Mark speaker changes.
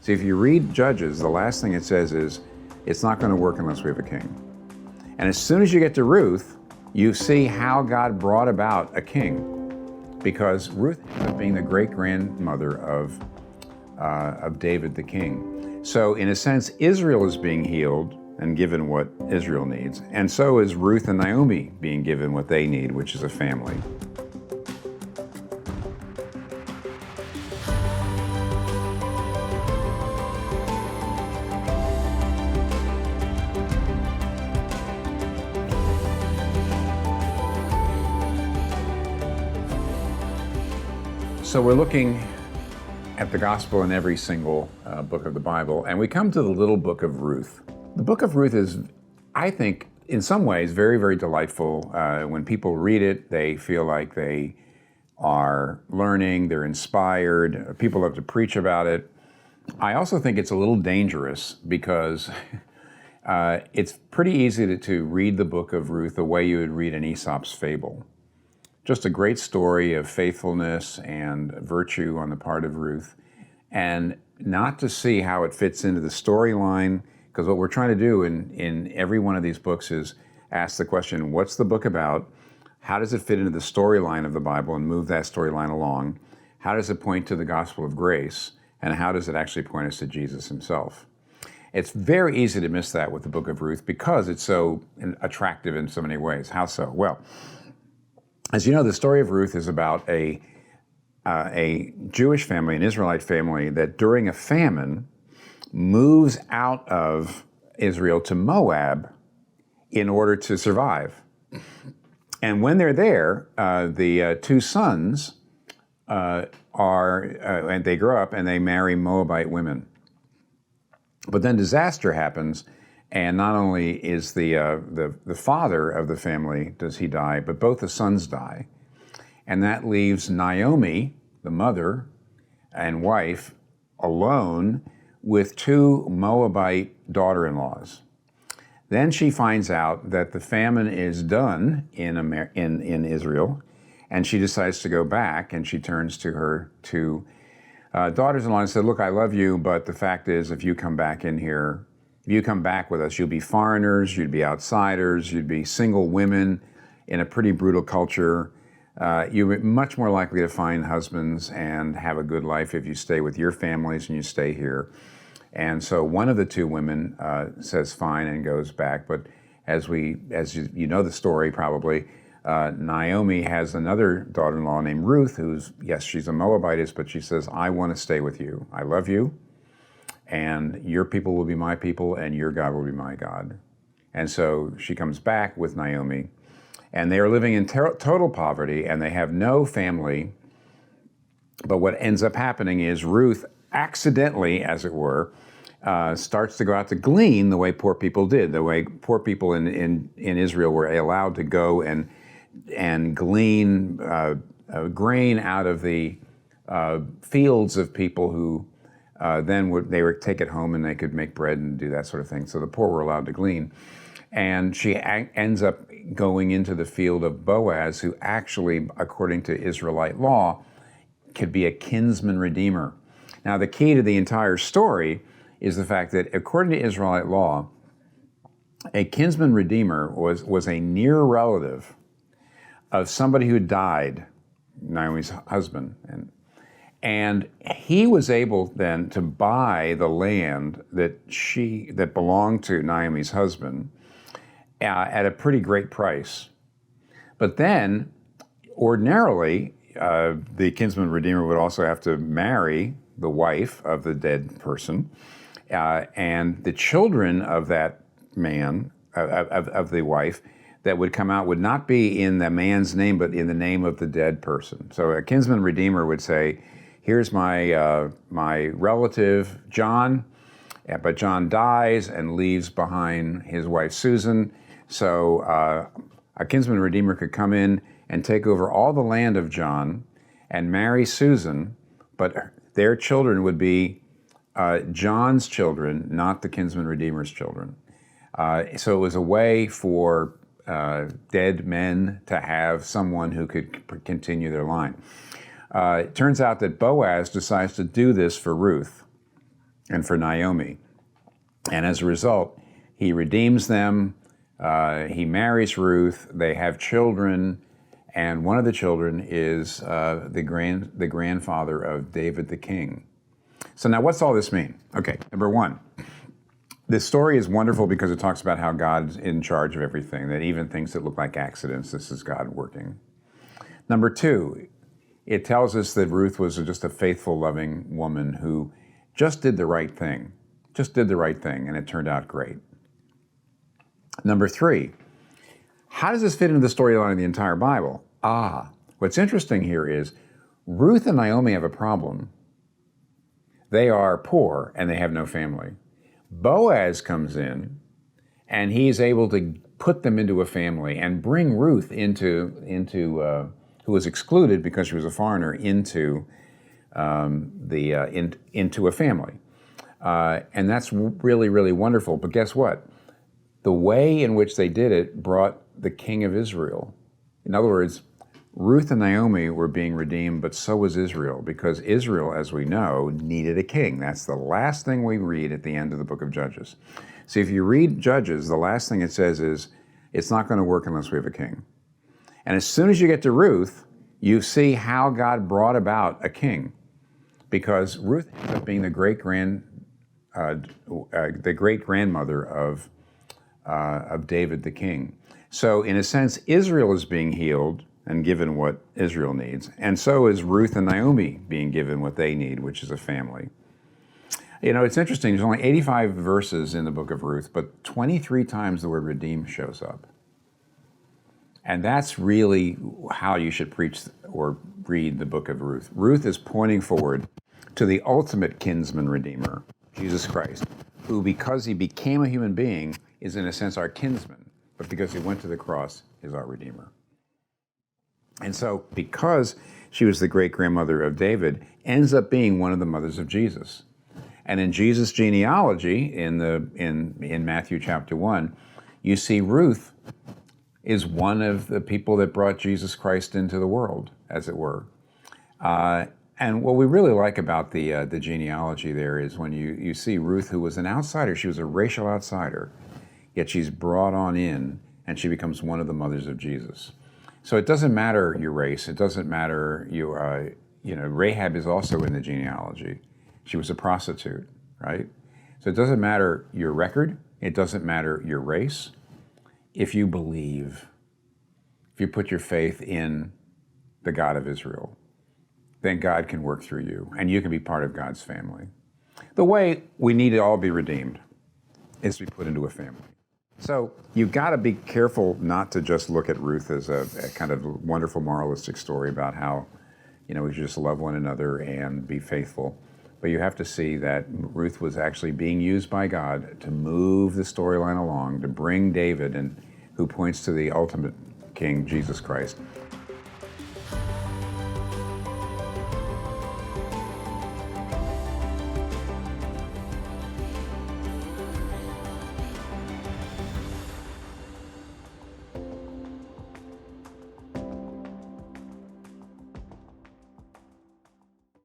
Speaker 1: See, if you read Judges, the last thing it says is, it's not going to work unless we have a king. And as soon as you get to Ruth, you see how God brought about a king, because Ruth ends up being the great-grandmother of David the king. So in a sense, Israel is being healed and given what Israel needs, and so is Ruth and Naomi being given what they need, which is a family. So we're looking at the gospel in every single book of the Bible, and we come to the little book of Ruth. The book of Ruth is, I think, in some ways, very, very delightful. When people read it, they feel like they are learning, they're inspired. People love to preach about it. I also think it's a little dangerous because it's pretty easy to read the book of Ruth the way you would read an Aesop's fable. Just a great story of faithfulness and virtue on the part of Ruth, and not to see how it fits into the storyline, because what we're trying to do in every one of these books is ask the question, what's the book about? How does it fit into the storyline of the Bible and move that storyline along? How does it point to the gospel of grace? And how does it actually point us to Jesus himself? It's very easy to miss that with the book of Ruth because it's so attractive in so many ways. How so? Well, as you know, the story of Ruth is about a Jewish family, an Israelite family, that during a famine moves out of Israel to Moab in order to survive. And when they're there, the two sons and they grow up and they marry Moabite women. But then disaster happens, and not only is the father of the family, does he die, but both the sons die. And that leaves Naomi, the mother and wife, alone with two Moabite daughter-in-laws. Then she finds out that the famine is done in Israel, and she decides to go back, and she turns to her two daughters-in-law and said, look, I love you, but the fact is, if you come back in here, if you come back with us, you'll be foreigners, you'd be outsiders, you'd be single women in a pretty brutal culture. You're much more likely to find husbands and have a good life if you stay with your families and you stay here. And so one of the two women says fine and goes back. But as you know the story probably, Naomi has another daughter-in-law named Ruth, who's, yes, she's a Moabitess, but she says, I want to stay with you. I love you. And your people will be my people, and your God will be my God. And so she comes back with Naomi, and they are living in total poverty, and they have no family. But what ends up happening is Ruth accidentally, as it were, starts to go out to glean the way poor people did, the way poor people in Israel were allowed to go and glean grain out of the fields of people who they would take it home and they could make bread and do that sort of thing. So the poor were allowed to glean. And she ends up going into the field of Boaz, who actually, according to Israelite law, could be a kinsman redeemer. Now, the key to the entire story is the fact that, according to Israelite law, a kinsman redeemer was a near relative of somebody who died, Naomi's husband. And he was able then to buy the land that belonged to Naomi's husband at a pretty great price. But then, ordinarily, the kinsman redeemer would also have to marry the wife of the dead person, and the children of that man, of the wife, that would come out would not be in the man's name, but in the name of the dead person. So a kinsman redeemer would say, here's my relative, John, but John dies and leaves behind his wife, Susan. So a kinsman redeemer could come in and take over all the land of John and marry Susan, but their children would be John's children, not the kinsman redeemer's children. So it was a way for dead men to have someone who could continue their line. It turns out that Boaz decides to do this for Ruth. and for Naomi. And as a result, he redeems them. He marries Ruth. They have children. And one of the children is the grandfather of David the king. So now what's all this mean? Okay, number one, this story is wonderful because it talks about how God's in charge of everything, that even things that look like accidents, this is God working. Number two, it tells us that Ruth was just a faithful, loving woman who just did the right thing, and it turned out great. Number three, how does this fit into the storyline of the entire Bible? What's interesting here is Ruth and Naomi have a problem. They are poor and they have no family. Boaz comes in and he's able to put them into a family and bring Ruth into who was excluded because she was a foreigner, into a family. And that's really, really wonderful. But guess what? The way in which they did it brought the king of Israel. In other words, Ruth and Naomi were being redeemed, but so was Israel, because Israel, as we know, needed a king. That's the last thing we read at the end of the book of Judges. See, if you read Judges, the last thing it says is, it's not going to work unless we have a king. And as soon as you get to Ruth, you see how God brought about a king, because Ruth ends up being the great-grandmother of David the king. So in a sense, Israel is being healed and given what Israel needs. And so is Ruth and Naomi being given what they need, which is a family. You know, it's interesting. There's only 85 verses in the book of Ruth, but 23 times the word redeem shows up. And that's really how you should preach or read the book of Ruth. Ruth is pointing forward to the ultimate kinsman redeemer, Jesus Christ, who, because he became a human being, is in a sense our kinsman, but because he went to the cross, is our redeemer. And so, because she was the great-grandmother of David, ends up being one of the mothers of Jesus. And in Jesus' genealogy, in Matthew chapter 1, you see Ruth is one of the people that brought Jesus Christ into the world, as it were. And what we really like about the genealogy there is when you see Ruth, who was an outsider. She was a racial outsider, yet she's brought on in, and she becomes one of the mothers of Jesus. So it doesn't matter your race. It doesn't matter Rahab is also in the genealogy. She was a prostitute, right? So it doesn't matter your record. It doesn't matter your race. If you believe, if you put your faith in the God of Israel, then God can work through you, and you can be part of God's family. The way we need to all be redeemed is to be put into a family. So you've got to be careful not to just look at Ruth as a kind of wonderful moralistic story about how, we should just love one another and be faithful. But you have to see that Ruth was actually being used by God to move the storyline along, to bring David, and who points to the ultimate king, Jesus Christ.